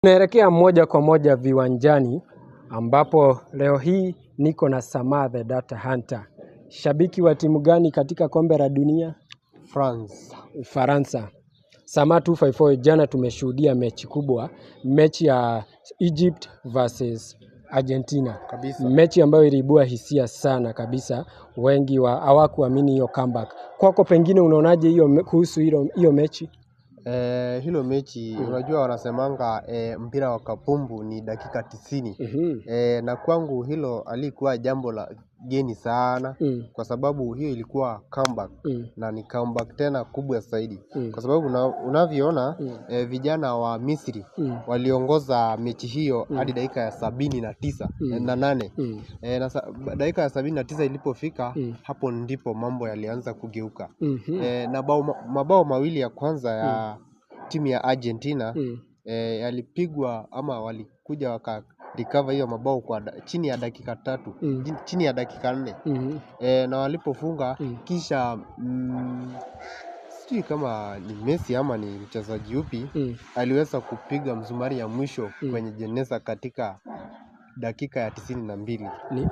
Tunaelekea moja kwa moja viwanjani ambapo leo hii niko na Samah the Data Hunter. Shabiki wa timu gani katika kombe la dunia? France. Ufaransa. Samah 254, jana tumeshuhudia mechi kubwa, mechi ya Egypt versus Argentina. Kabisa. Mechi ambayo iliibua hisia sana kabisa, wengi hawakuamini hiyo comeback. Kwako pengine unaonaje hiyo kuhusu hiyo mechi? Hilo mechi unajua wanasemanga mpira wa kapumbu ni dakika 90. Na kwangu hilo alikuwa jambo la geni sana kwa sababu hiyo ilikuwa comeback na ni comeback tena kubwa zaidi kwa sababu unavyoona vijana wa Misri waliongoza mechi hiyo hadi dakika ya 79 na 8. Na dakika ya 79 ilipofika hapo ndipo mambo yalianza kugeuka. Na mabao mawili ya kwanza ya timu ya Argentina yalipigwa ama walikuja waka recover hiyo mabao kwa chini ya dakika 3, chini ya dakika 4. Na walipofunga kisha sijui kama ni Messi ama ni mchezaji upi aliweza kupiga msumari ya mwisho kwenye jeneza katika dakika ya 92. Ni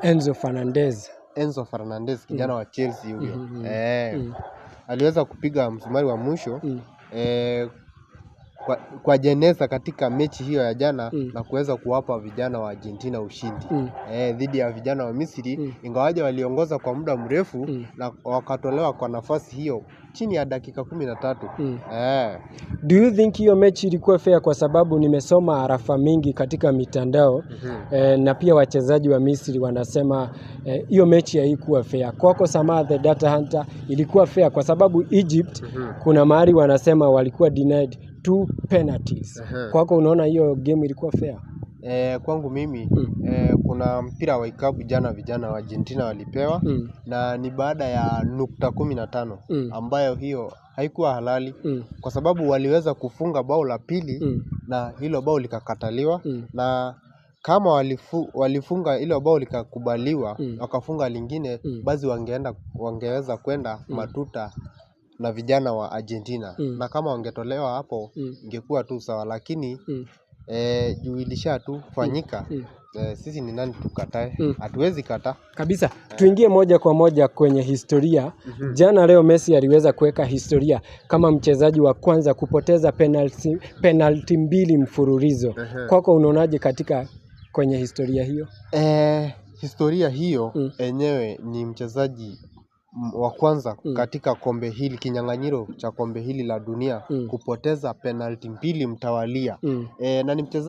Enzo Fernandez kijana wa Chelsea huyo. Aliweza kupiga msumari wa mwisho kwa jeneza katika mechi hiyo ya jana na kuweza kuwapa vijana wa Argentina ushindi dhidi ya vijana wa Misri, ingawaje waliongoza kwa muda mrefu na wakatolewa kwa nafasi hiyo chini ya dakika 13. Do you think hiyo mechi ilikuwa fair? Kwa sababu nimesoma arafa mingi katika mitandao na pia wachezaji wa Misri wanasema hiyo mechi haikuwa fair. Kwako Samah the Data Hunter, ilikuwa fair? Kwa sababu Egypt kuna mahali wanasema walikuwa denied 2 penalties. Kwako unaona hiyo game ilikuwa fair? Kwangu mimi kuna mpira wa ikabu jana vijana wa Argentina walipewa na ni baada ya nukta 15 ambayo hiyo haikuwa halali kwa sababu waliweza kufunga bao la pili na hilo bao likakataliwa na kama walifunga hilo bao likakubaliwa wakafunga lingine basi wangeweza kwenda matuta na vijana wa Argentina na kama wangetolewa hapo ingekuwa tu sawa, lakini juu ilisha tu fanyika sisi ni nani tukatae? Hatuwezi kata kabisa. Tuingie moja kwa moja kwenye historia. Jana leo Messi aliweza kuweka historia kama mchezaji wa kwanza kupoteza penalty 2 mfululizo. Kwako unaonaje katika kwenye historia hiyo? Historia hiyo enyewe ni mchezaji wa kwanza katika kombe hili, kinyang'anyiro cha kombe hili la dunia kupoteza penalty 2 mtawalia na ni mchezaji